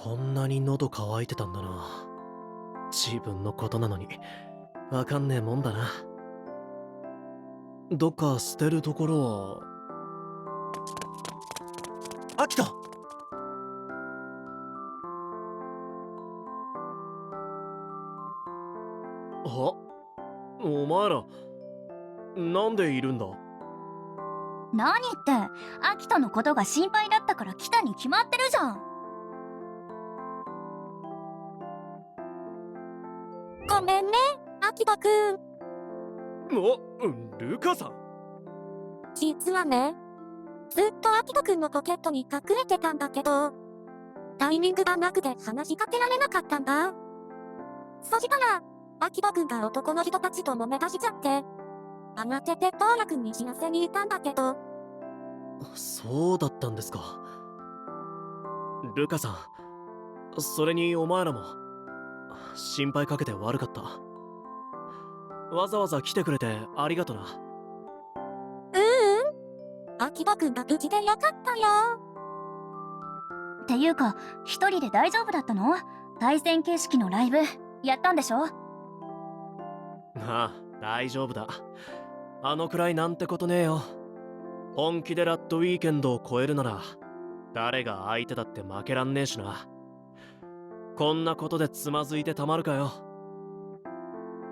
こんなに喉乾いてたんだな。自分のことなのにわかんねえもんだな。どっか捨てるところは。秋田。あ、お前らなんでいるんだ？何って、アキトのことが心配だったから来たに決まってるじゃん。ごめんね、アキトくん。ルカさん。実はね、ずっとアキトくんのポケットに隠れてたんだけど、タイミングがなくて話しかけられなかったんだ。そしたら、アキトくんが男の人たちと揉め出しちゃって、慌ててトーラくんに知らせに行ったんだけど、そうだったんですか。ルカさん、それにお前らも心配かけて悪かった。わざわざ来てくれてありがとな。アキトくんが無事でよかったよ。っていうか、一人で大丈夫だったの？対戦形式のライブ、やったんでしょ？ああ、大丈夫だ。あのくらいなんてことねえよ。本気でラッドウィーケンドを超えるなら誰が相手だって負けらんねえしな。こんなことでつまずいてたまるかよ。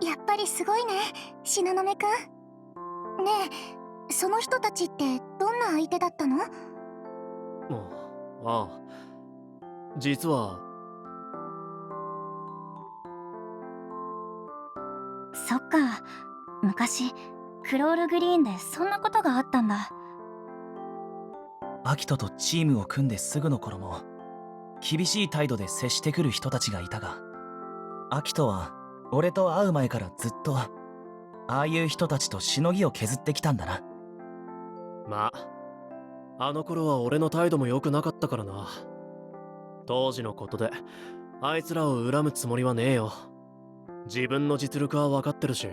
やっぱりすごいね、東雲くん。ねえ、その人たちってどんな相手だったの？ああ、実は。そっか、昔クロールグリーンでそんなことがあったんだ。アキトとチームを組んですぐの頃も厳しい態度で接してくる人たちがいたが、アキトは俺と会う前からずっとああいう人たちとしのぎを削ってきたんだな。まあ、あの頃は俺の態度も良くなかったからな。当時のことであいつらを恨むつもりはねえよ。自分の実力は分かってるし、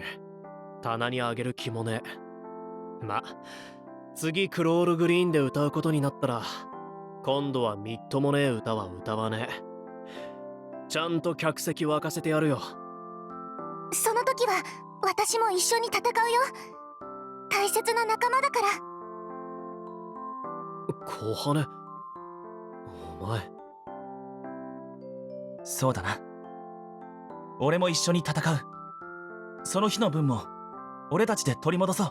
棚にあげる気もねえ。ま、次クロールグリーンで歌うことになったら、今度はみっともねえ歌は歌わねえ。ちゃんと客席沸かせてやるよ。その時は私も一緒に戦うよ。大切な仲間だから。小羽、お前。そうだな、俺も一緒に戦う。その日の分も俺たちで取り戻そ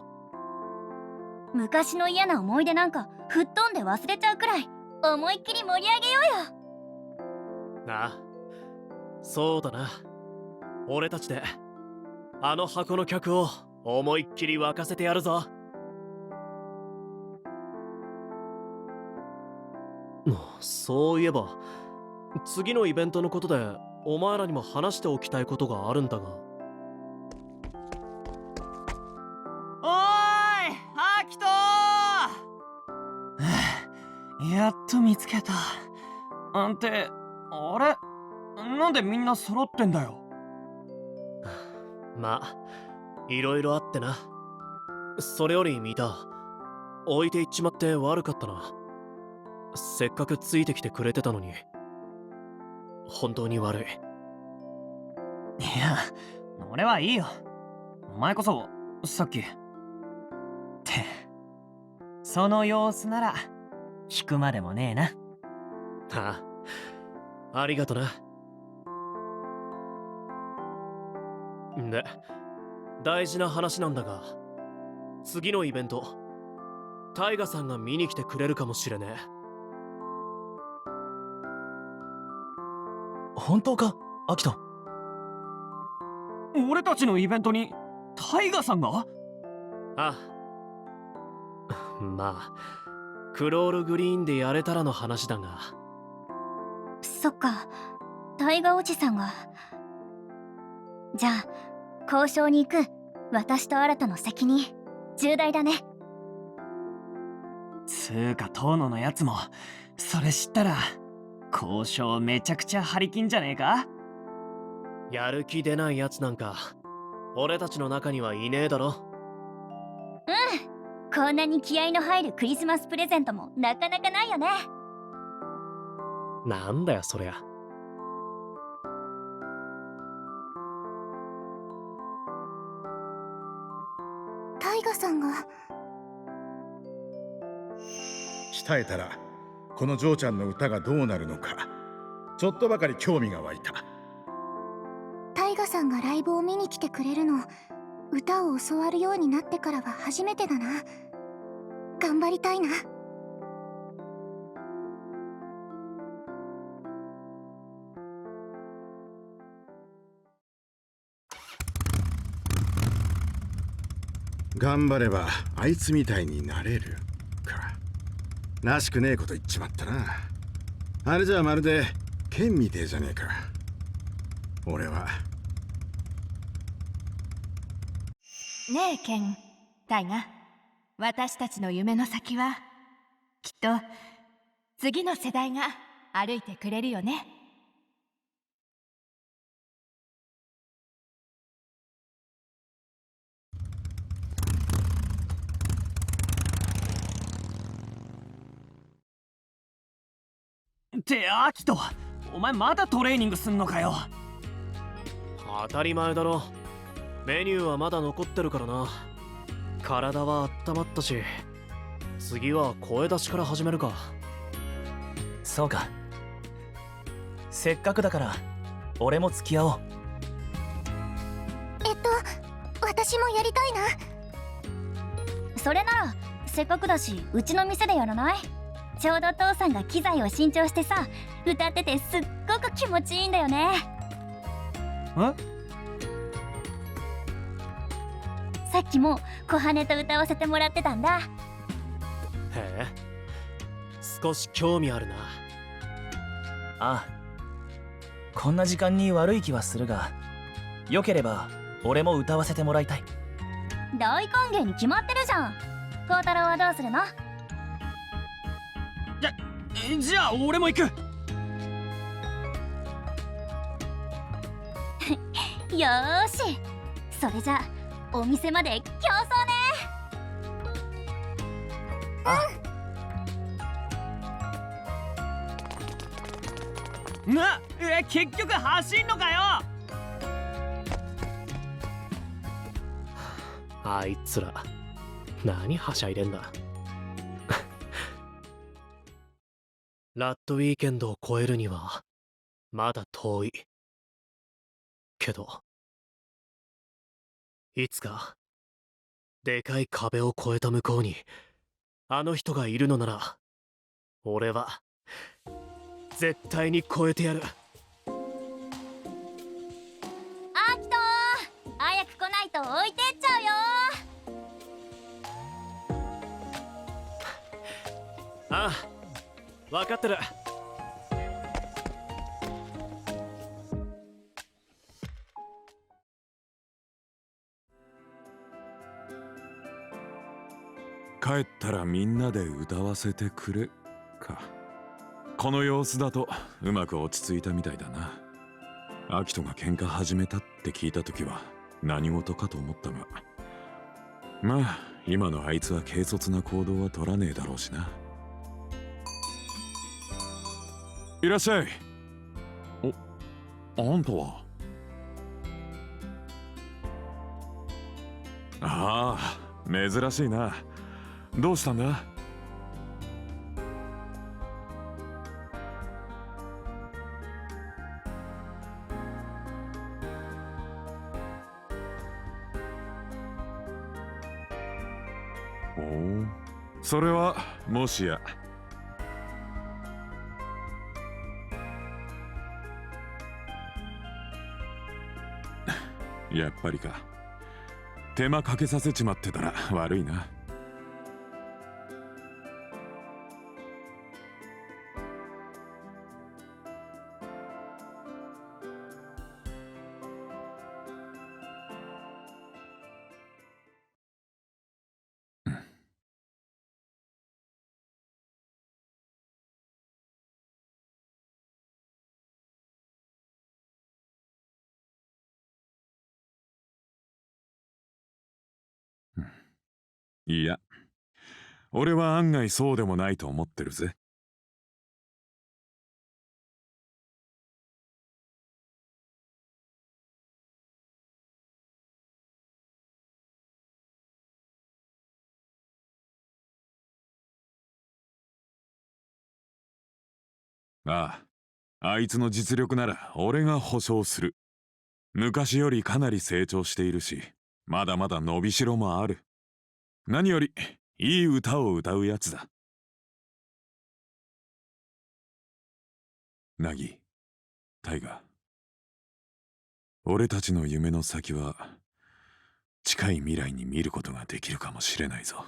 う。昔の嫌な思い出なんか吹っ飛んで忘れちゃうくらい思いっきり盛り上げようよ。なあ、そうだな。俺たちであの箱の客を思いっきり沸かせてやるぞ。そういえば次のイベントのことでお前らにも話しておきたいことがあるんだが。おーい、アキトーやっと見つけた。ってあれ、なんでみんな揃ってんだよ。まあ、いろいろあってな。それより見た、置いていっちまって悪かったな。せっかくついてきてくれてたのに。本当に悪い。いや、俺はいいよ。お前こそさっきってその様子なら聞くまでもねえな。ああ、ありがとな。で、大事な話なんだが、次のイベントタイガさんが見に来てくれるかもしれねえ。本当か、アキト？俺たちのイベントにタイガさんが？ああ、まあクロールグリーンでやれたらの話だが。そっか、タイガおじさんが。じゃあ交渉に行く私と新の責任重大だね。つーか遠野のやつもそれ知ったら交渉めちゃくちゃ張り切んじゃねえか。やる気出ないやつなんか俺たちの中にはいねえだろ。こんなに気合の入るクリスマスプレゼントもなかなかないよね。なんだよそりゃ。鍛えたらこのジョーちゃんの歌がどうなるのかちょっとばかり興味が湧いた。タイガさんがライブを見に来てくれるの、歌を教わるようになってからは初めてだな。頑張りたいな。頑張ればあいつみたいになれるか。らしくねえこと言っちまったな。あれじゃまるで剣みてえじゃねえか。俺は。ねえケン、タイガ、私たちの夢の先はきっと次の世代が歩いてくれるよね。ってアキト、お前まだトレーニングすんのかよ。当たり前だろ。メニューはまだ残ってるからな。体は温まったし、次は声出しから始めるか。そうか。せっかくだから俺も付き合おう。私もやりたいな。それならせっかくだしうちの店でやらない？ちょうど父さんが機材を新調してさ、歌っててすっごく気持ちいいんだよね。さっきも小羽と歌わせてもらってたんだ。へえ、少し興味あるな。ああ、こんな時間に悪い気はするが、よければ俺も歌わせてもらいたい。大歓迎に決まってるじゃん。孝太郎はどうするの？じゃあ俺も行く。よーし、それじゃお店まで競争ね。結局走んのかよ。あいつら何はしゃいでんだ。ラッドウィーケンドを超えるにはまだ遠いけど、いつかでかい壁を越えた向こうにあの人がいるのなら、俺は絶対に超えてやる。アキトー、早く来ないと置いてっちゃうよ。ああ、分かってる。帰ったらみんなで歌わせてくれか。この様子だとうまく落ち着いたみたいだな。アキトが喧嘩始めたって聞いた時は何事かと思ったが、まあ今のあいつは軽率な行動は取らねえだろうしな。いらっしゃい。あんたは。ああ、珍しいな。どうしたんだ？おお、それはもしや。やっぱりか。手間かけさせちまってたら悪いな。いや、俺は案外そうでもないと思ってるぜ。ああ、あいつの実力なら俺が保証する。昔よりかなり成長しているし、まだまだ伸びしろもある。何よりいい歌を歌うやつだ。ナギ、タイガ、俺たちの夢の先は近い未来に見ることができるかもしれないぞ。